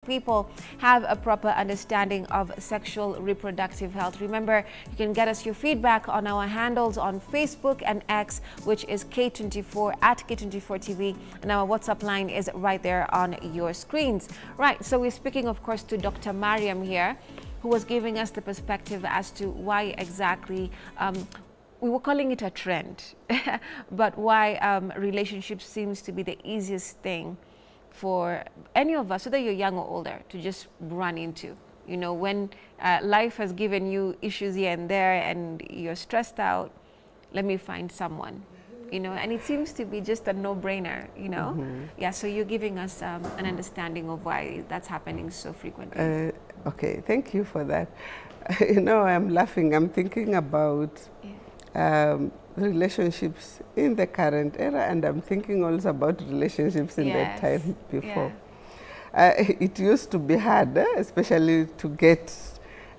people have a proper understanding of sexual reproductive health. Remember, you can get us your feedback on our handles on Facebook and X, which is K24 at K24 TV, and our WhatsApp line is right there on your screens. Right, so we're speaking, of course, to Dr. Mariam here, who was giving us the perspective as to why exactly we were calling it a trend, but why relationship seems to be the easiest thing for any of us, whether you're young or older, to just run into. You know, when life has given you issues here and there and you're stressed out, let me find someone, you know, and it seems to be just a no-brainer, you know. Yeah, so you're giving us an understanding of why that's happening so frequently. Okay, thank you for that. You know, I'm laughing. I'm thinking about relationships in the current era, and I'm thinking also about relationships in the time before. It used to be hard, especially to get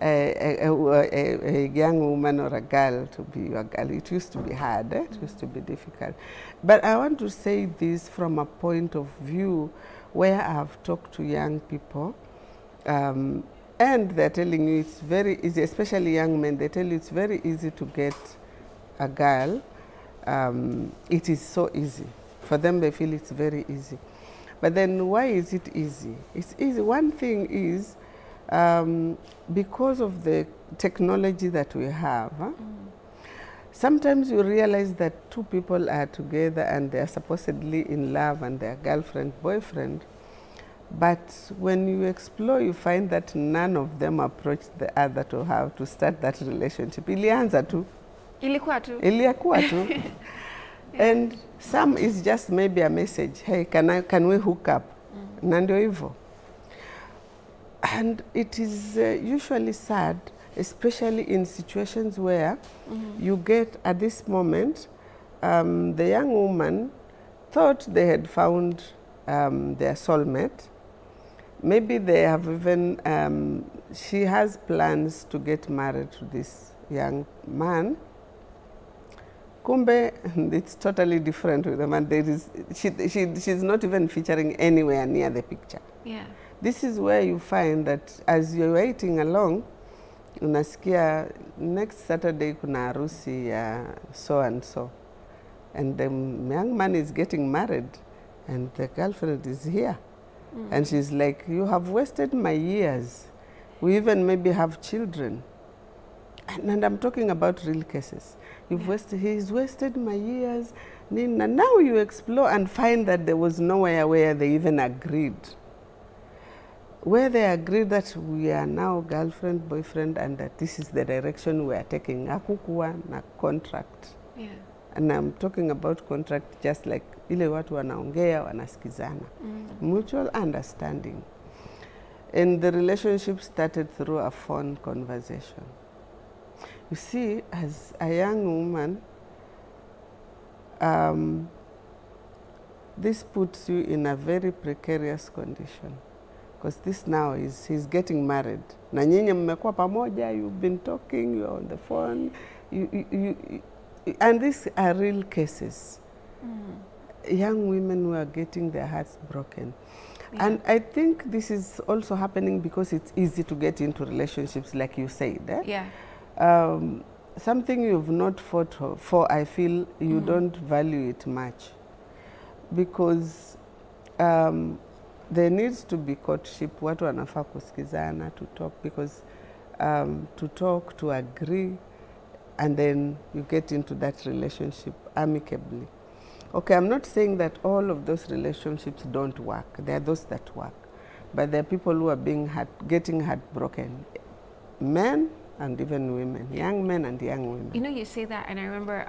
a young woman or a girl to be your girl. It used to be hard, it used to be difficult. But I want to say this from a point of view where I've talked to young people, and they're telling you it's very easy, especially young men, they tell you it's very easy to get a girl. It is so easy. For them, they feel it's very easy. But then why is it easy? It's easy. One thing is because of the technology that we have. Sometimes you realize that two people are together and they are supposedly in love and they're girlfriend, boyfriend. But when you explore, you find that none of them approached the other to have to start that relationship. Ilianza tu. Ilikuwa tu. And some is just maybe a message, hey, can we hook up? Nandio hivyo. And it is usually sad, especially in situations where you get, at this moment, the young woman thought they had found their soulmate. Maybe they have even, she has plans to get married to this young man. Kumbe, it's totally different with the man. There is, she's not even featuring anywhere near the picture. Yeah. This is where you find that as you're waiting along, unasikia next Saturday kuna harusi ya so and so. And the young man is getting married and the girlfriend is here. And she's like, you have wasted my years. We even maybe have children. And I'm talking about real cases. He's wasted my years. And now you explore and find that there was nowhere where they even agreed. Where they agreed that we are now girlfriend, boyfriend, and that this is the direction we are taking. Hakukuwa na contract. Yeah. And I'm talking about contract just like ile watu wanaongea, wanasikizana. Mutual understanding. And the relationship started through a phone conversation. You see, as a young woman, this puts you in a very precarious condition. Because this now is, he's getting married. Na nyinyi mmekuwa pamoja, you've been talking, you're on the phone. And these are real cases. Young women who are getting their hearts broken. Yeah. And I think this is also happening because it's easy to get into relationships, like you said. Yeah. Something you've not fought for, I feel you don't value it much. Because there needs to be courtship, watu wanafaa kusikizana, to talk, because to talk, to agree, and then you get into that relationship amicably. Okay, I'm not saying that all of those relationships don't work. There are those that work. But there are people who are getting heartbroken. Men and even women, young men and young women. You know, you say that, and I remember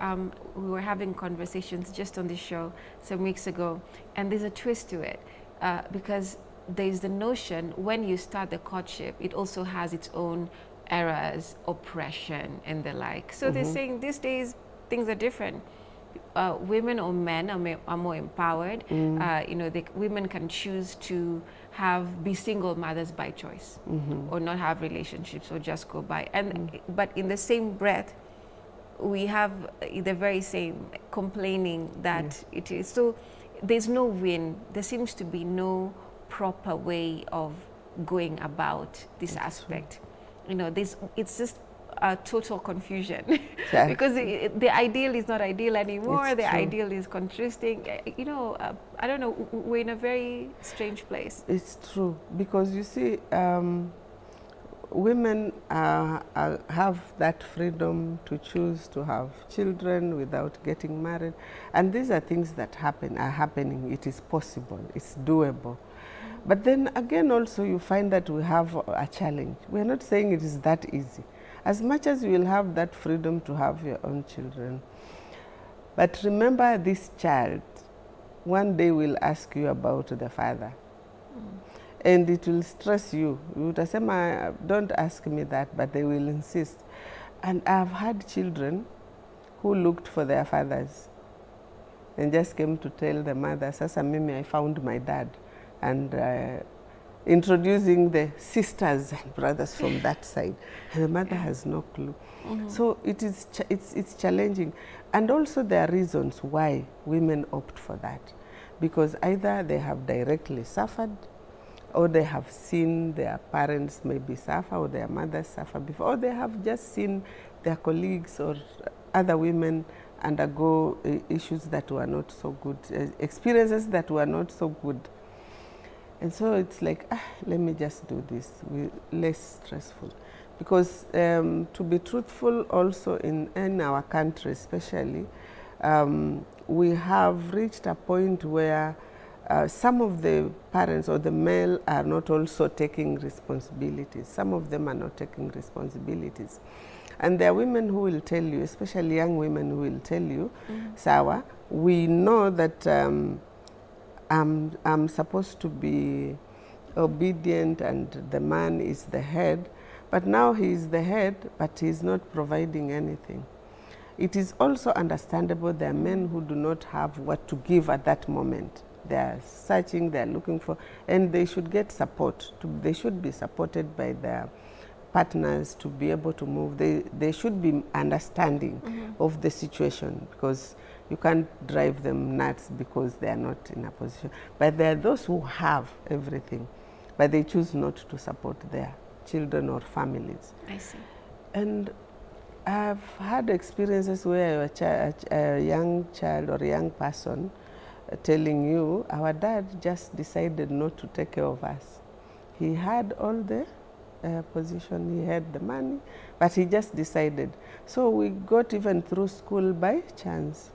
we were having conversations just on this show some weeks ago, and there's a twist to it, because there's the notion when you start the courtship, it also has its own errors, oppression, and the like. So they're saying these days things are different. Women or men are more empowered. You know, women can choose to be single mothers by choice, or not have relationships, or just go by. And but in the same breath, we have the very same complaining that it is. So there's no win. There seems to be no proper way of going about this aspect? You know, it's just total confusion because the ideal is not ideal anymore. The ideal is contrasting. You know, I don't know, we're in a very strange place. It's true, because you see, women have that freedom to choose to have children without getting married, and these are things that are happening. It is possible, it's doable. But then again also you find that we have a challenge. We're not saying it is that easy. As much as you will have that freedom to have your own children, but remember, this child one day will ask you about the father. And it will stress you. You would say, don't ask me that, but they will insist. And I've had children who looked for their fathers and just came to tell the mother, Sasa Mimi, I found my dad. And introducing the sisters and brothers from that side. And the mother has no clue. So it's challenging. And also there are reasons why women opt for that. Because either they have directly suffered, or they have seen their parents maybe suffer, or their mothers suffer before, or they have just seen their colleagues or other women undergo issues that were not so good, experiences that were not so good. And so it's like, let me just do this, less stressful. Because to be truthful, also in our country especially, we have reached a point where some of the parents or the male are not also taking responsibilities. Some of them are not taking responsibilities. And there are women who will tell you, especially young women who will tell you, Sawa, we know that I'm supposed to be obedient and the man is the head, but now he is the head, but he is not providing anything. It is also understandable there are men who do not have what to give at that moment. They are searching, they are looking for, and they should get support. They should be supported by their partners to be able to move. They should be understanding of the situation, because you can't drive them nuts because they are not in a position. But there are those who have everything, but they choose not to support their children or families. I see. And I've had experiences where a young child or a young person telling you, our dad just decided not to take care of us. He had all the position, he had the money, but he just decided. So we got even through school by chance.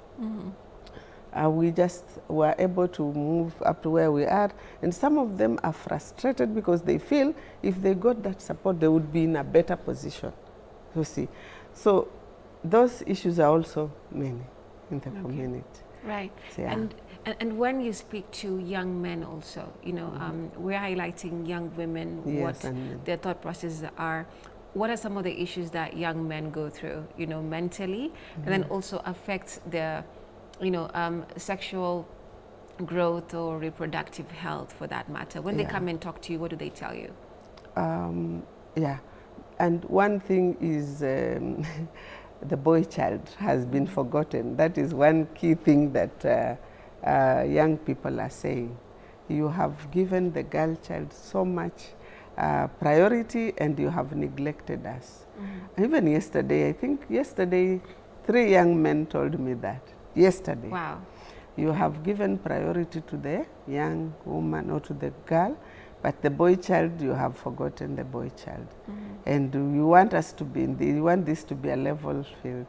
We just were able to move up to where we are, and some of them are frustrated because they feel if they got that support, they would be in a better position, you see. So those issues are also many in the community. Right. So, yeah. And when you speak to young men also, you know, we're highlighting young women, yes, what their thought processes are. What are some of the issues that young men go through, you know, mentally, and then also affects their, you know, sexual growth or reproductive health, for that matter? When they come and talk to you, what do they tell you? Yeah, and one thing is the boy child has been forgotten. That is one key thing that young people are saying. You have given the girl child so much priority, and you have neglected us. Even yesterday, I think yesterday, 3 young men told me that. Yesterday. Wow. You have given priority to the young woman or to the girl, but the boy child, you have forgotten the boy child. And you want us to be you want this to be a level field.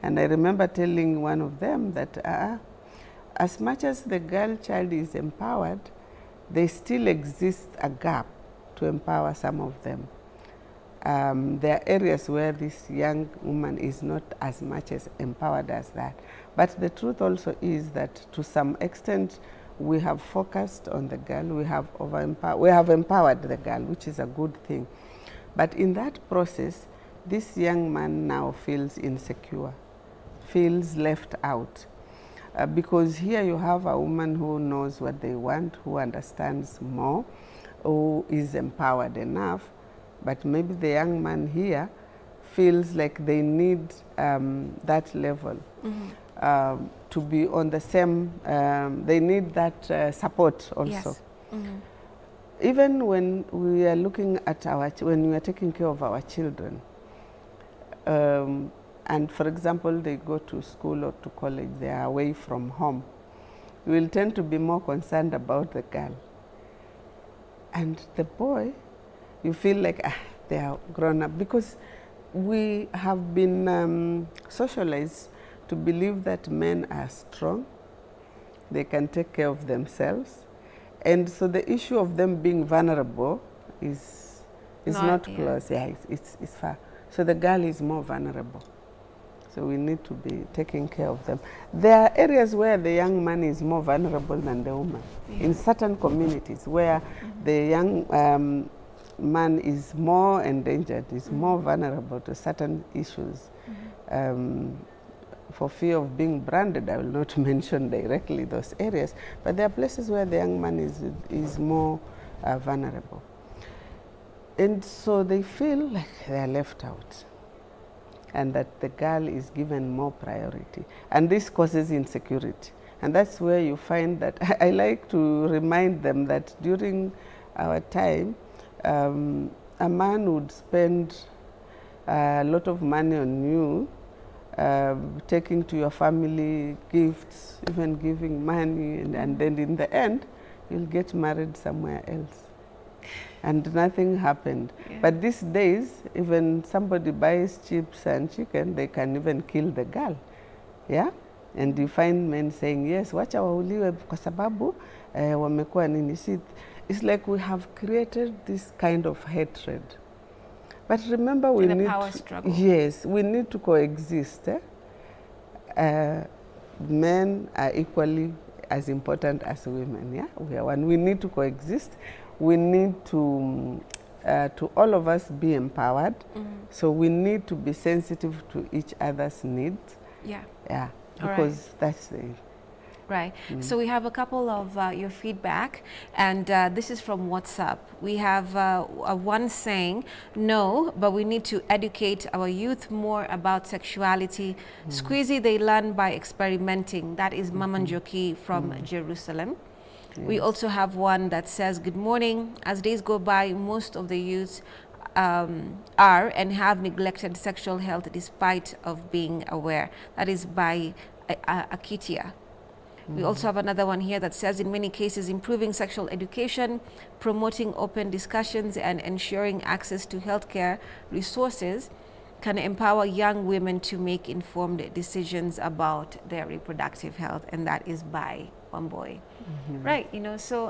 And I remember telling one of them that as much as the girl child is empowered, there still exists a gap to empower some of them. There are areas where this young woman is not as much as empowered as that. But the truth also is that to some extent we have focused on the girl, we have empowered the girl, which is a good thing. But in that process, this young man now feels insecure, feels left out. Because here you have a woman who knows what they want, who understands more, who is empowered enough, but maybe the young man here feels like they need that level to be on the same, they need that support also. Yes. even when we are looking at when we are taking care of our children, and for example, they go to school or to college, they are away from home, we will tend to be more concerned about the girl. And the boy, you feel like they are grown up, because we have been socialized to believe that men are strong, they can take care of themselves. And so the issue of them being vulnerable is not close. Yeah, it's far. So the girl is more vulnerable. So we need to be taking care of them. There are areas where the young man is more vulnerable than the woman. In certain communities where the young man is more endangered, is more vulnerable to certain issues. For fear of being branded, I will not mention directly those areas, but there are places where the young man is more vulnerable. And so they feel like they are left out, and that the girl is given more priority. And this causes insecurity. And that's where you find that, I like to remind them that during our time, a man would spend a lot of money on you, taking to your family gifts, even giving money, and then in the end, you'll get married somewhere else. And nothing happened. Yeah. But these days, even somebody buys chips and chicken, they can even kill the girl. Yeah? And you find men saying, yes, wacha wauliwe kwa sababu wamekuwa nini. See, it's like we have created this kind of hatred. But remember, we need power struggle. Yes, we need to coexist. Men are equally as important as women. Yeah, we are one. We need to coexist. We need to all of us be empowered. So we need to be sensitive to each other's needs. Yeah. Yeah, because that's the. Right. So we have a couple of your feedback, and this is from WhatsApp. We have one saying, no, but we need to educate our youth more about sexuality. Squeezy, they learn by experimenting. That is Mama Njoki from Jerusalem. Yes. We also have one that says, good morning. As days go by, most of the youths are and have neglected sexual health despite of being aware. That is by Akitia. We also have another one here that says, in many cases, improving sexual education, promoting open discussions, and ensuring access to healthcare resources can empower young women to make informed decisions about their reproductive health. And that is by one boy. Right, you know, so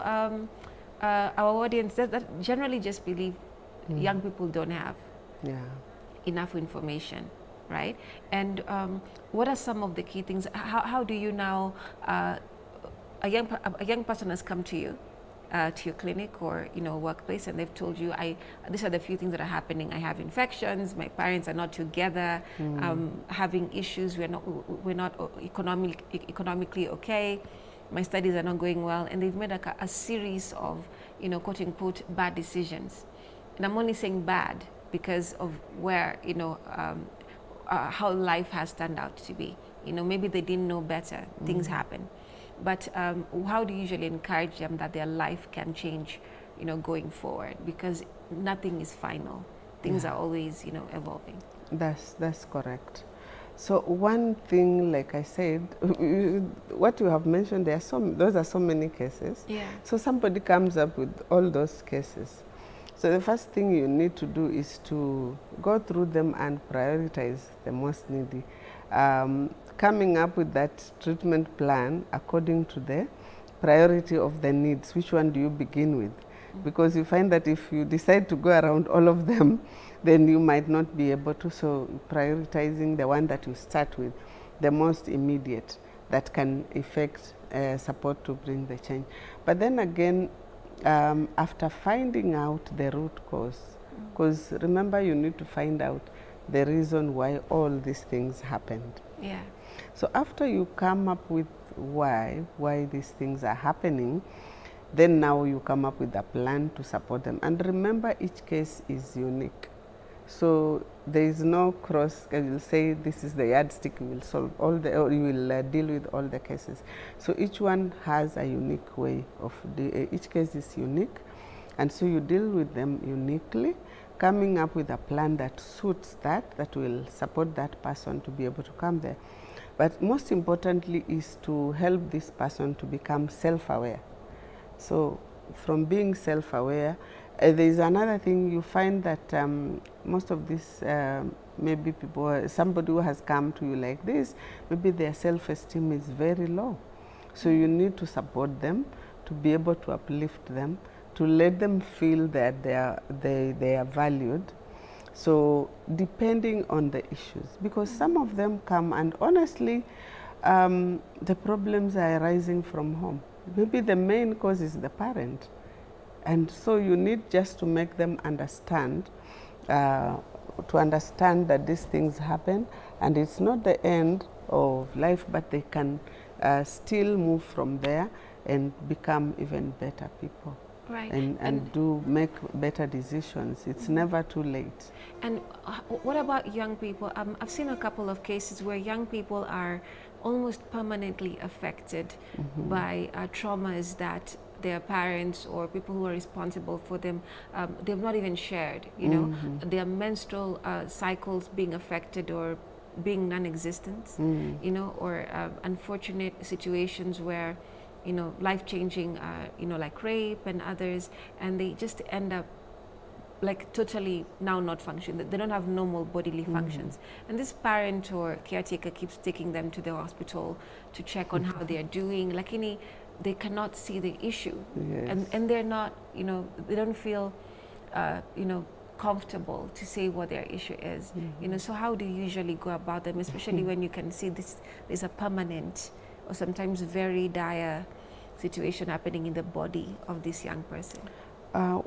our audience that generally just believe young people don't have enough information. Right? And what are some of the key things? How do you now, a young person has come to you, to your clinic or workplace, and they've told you, these are the few things that are happening. I have infections. My parents are not together. Having issues. We're not economically okay. My studies are not going well, and they've made a series of quote unquote bad decisions. And I'm only saying bad because of where how life has turned out to be. Maybe they didn't know better. Things happen. But how do you usually encourage them that their life can change, going forward? Because nothing is final. Things are always, evolving. That's correct. So one thing, like I said, what you have mentioned, those are so many cases. Yeah. So somebody comes up with all those cases. So the first thing you need to do is to go through them and prioritize the most needy. Coming up with that treatment plan according to the priority of the needs. Which one do you begin with? Because you find that if you decide to go around all of them, then you might not be able to. So prioritizing the one that you start with, the most immediate, that can effect support to bring the change. But then again, after finding out the root cause, because remember, you need to find out the reason why all these things happened. Yeah. So after you come up with why these things are happening, then now you come up with a plan to support them. And remember, each case is unique. So there is no cross, I will say this is the yardstick, you will solve all the, or you will deal with all the cases. So each one has a unique way of, each case is unique. And so you deal with them uniquely, coming up with a plan that suits that will support that person to be able to come there. But most importantly is to help this person to become self-aware. So from being self-aware, there is another thing you find that most of this, maybe people, somebody who has come to you like this, maybe their self-esteem is very low. So you need to support them, to be able to uplift them, to let them feel that they are valued. So depending on the issues, because some of them come and honestly, the problems are arising from home. Maybe the main cause is the parent. And so you need just to make them understand, that these things happen and it's not the end of life, but they can still move from there and become even better people. Right. And do make better decisions. It's never too late. And what about young people? I've seen a couple of cases where young people are almost permanently affected by traumas that their parents or people who are responsible for them, they've not even shared, you know, their menstrual cycles being affected or being non-existent, you know, or unfortunate situations where, you know, life-changing, you know, like rape and others, and they just end up like totally now not functioning. They don't have normal bodily functions. And this parent or caretaker keeps taking them to the hospital to check on how they are doing. Like they cannot see the issue. Yes. And they're not, you know, they don't feel, you know, comfortable to say what their issue is. You know, so how do you usually go about them, especially when you can see there's a permanent or sometimes very dire situation happening in the body of this young person?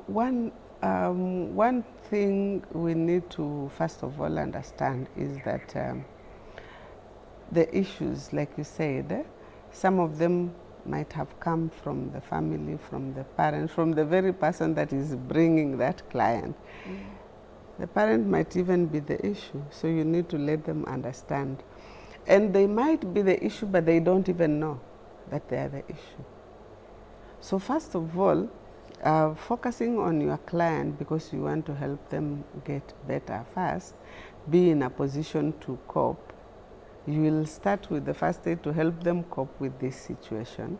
One thing we need to first of all understand is that the issues, like you said, some of them might have come from the family, from the parents, from the very person that is bringing that client. The parent might even be the issue, so you need to let them understand. And they might be the issue, but they don't even know that they are the issue. So first of all, focusing on your client because you want to help them get better first, be in a position to cope. You will start with the first aid to help them cope with this situation.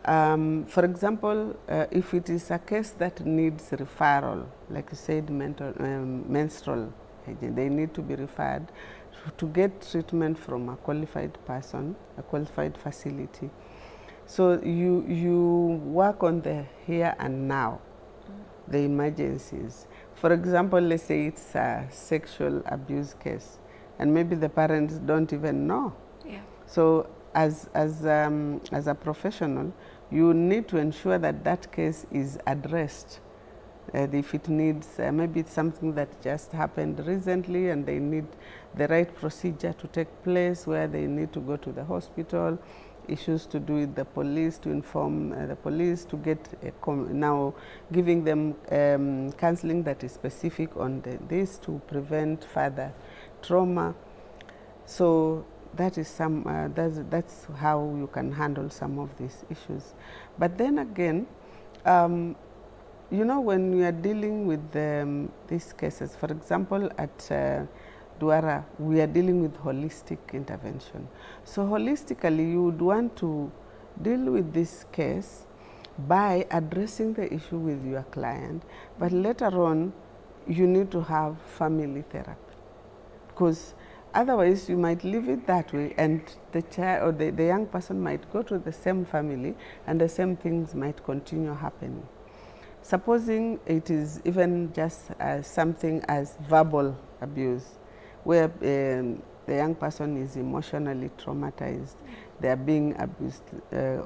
For example, if it is a case that needs referral, like you said, menstrual hygiene, they need to be referred to get treatment from a qualified person, a qualified facility. So you work on the here and now, the emergencies. For example, let's say it's a sexual abuse case, and maybe the parents don't even know. So as a professional, you need to ensure that that case is addressed. If it needs, maybe it's something that just happened recently and they need the right procedure to take place where they need to go to the hospital, issues to do with the police, to inform the police, to get now giving them counseling that is specific on this to prevent further trauma. So that is that's how you can handle some of these issues. But then again, you know, when we are dealing with these cases, for example, at Duara, we are dealing with holistic intervention. So holistically, you would want to deal with this case by addressing the issue with your client, but later on, you need to have family therapy, because otherwise you might leave it that way and the child or the young person might go to the same family and the same things might continue happening. Supposing it is even just something as verbal abuse, where the young person is emotionally traumatized, they are being abused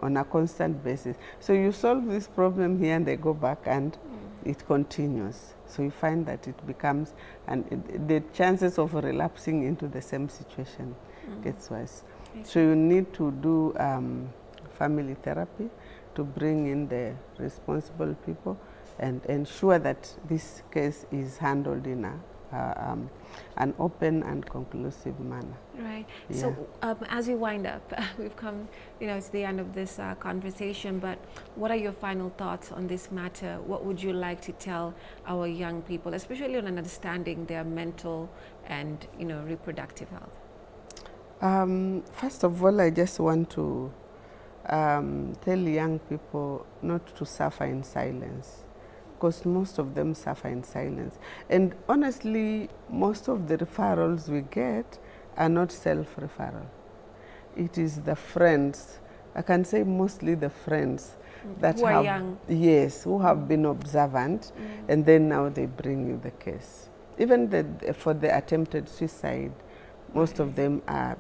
on a constant basis. So you solve this problem here and they go back and it continues. So you find that it becomes, and the chances of relapsing into the same situation gets worse. So you need to do family therapy to bring in the responsible people and ensure that this case is handled in a an open and conclusive manner. Right. Yeah. So as we wind up, we've come, it's the end of this conversation, but what are your final thoughts on this matter? What would you like to tell our young people, especially on understanding their mental and, reproductive health? First of all, I just want to tell young people not to suffer in silence, because most of them suffer in silence. And honestly, most of the referrals we get are not self-referral. It is the friends, I can say mostly the friends that who are young. Yes, who have been observant, and then now they bring you the case. Even for the attempted suicide, most of them are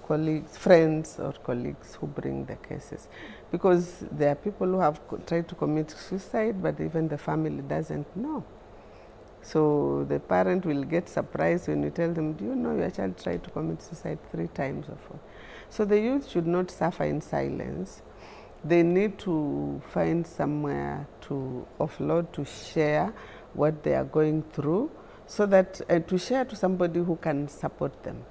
colleagues, friends or colleagues who bring the cases, because there are people who have tried to commit suicide, but even the family doesn't know. So the parent will get surprised when you tell them, do you know your child tried to commit suicide 3 times or 4? So the youth should not suffer in silence. They need to find somewhere to offload, to share what they are going through, so that to share to somebody who can support them.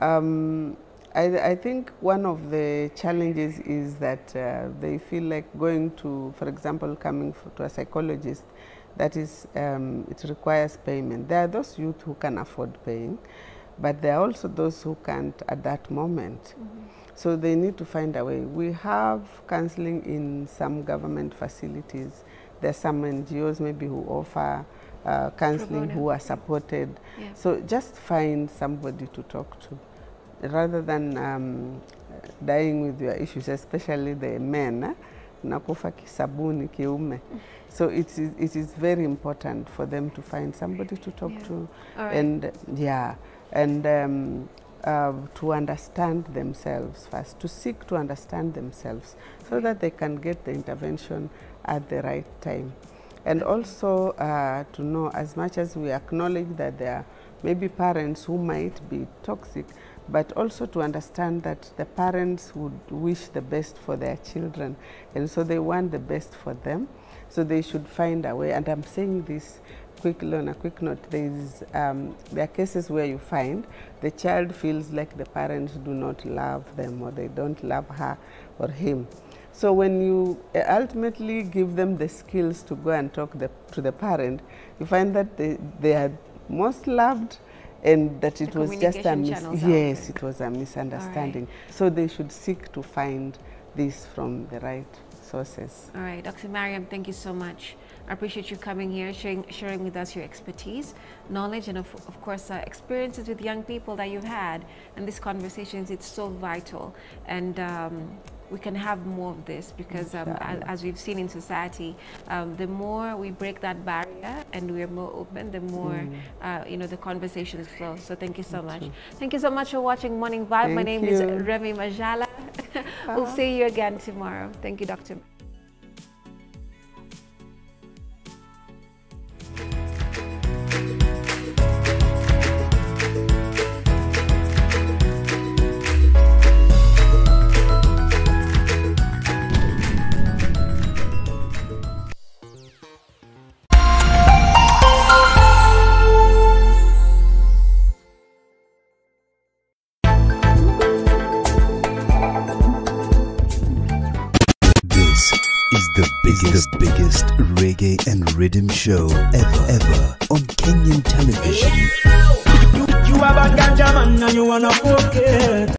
I think one of the challenges is that they feel like going to, for example, coming to a psychologist, that is, it requires payment. There are those youth who can afford paying, but there are also those who can't at that moment. So they need to find a way. We have counseling in some government facilities. There are some NGOs maybe who offer counseling, who are supported. Yeah. So just find somebody to talk to, rather than dying with your issues, especially the men. Nakufa kisabuni kiume. So it is very important for them to find somebody to talk to, and to understand themselves first, to seek to understand themselves, so that they can get the intervention at the right time. And also to know, as much as we acknowledge that there are maybe parents who might be toxic, but also to understand that the parents would wish the best for their children, and so they want the best for them. So they should find a way. And I'm saying this quickly on a quick note. There are cases where you find the child feels like the parents do not love them, or they don't love her or him. So when you ultimately give them the skills to go and talk to the parent, you find that they are most loved, and that it was just a it was a misunderstanding. So they should seek to find this from the right sources. All right, Dr. Mariam, thank you so much. I appreciate you coming here, sharing with us your expertise, knowledge, and of course experiences with young people that you've had. And these conversations, it's so vital, and we can have more of this, because as we've seen in society, the more we break that barrier and we're more open, the more the conversations flow. So thank you so much. Thank you so much for watching Morning Vibe. My name is Remy Majala. We'll see you again tomorrow. Thank you, Dr. The biggest reggae and rhythm show ever on Kenyan television. You have a ganja man and you wanna forget.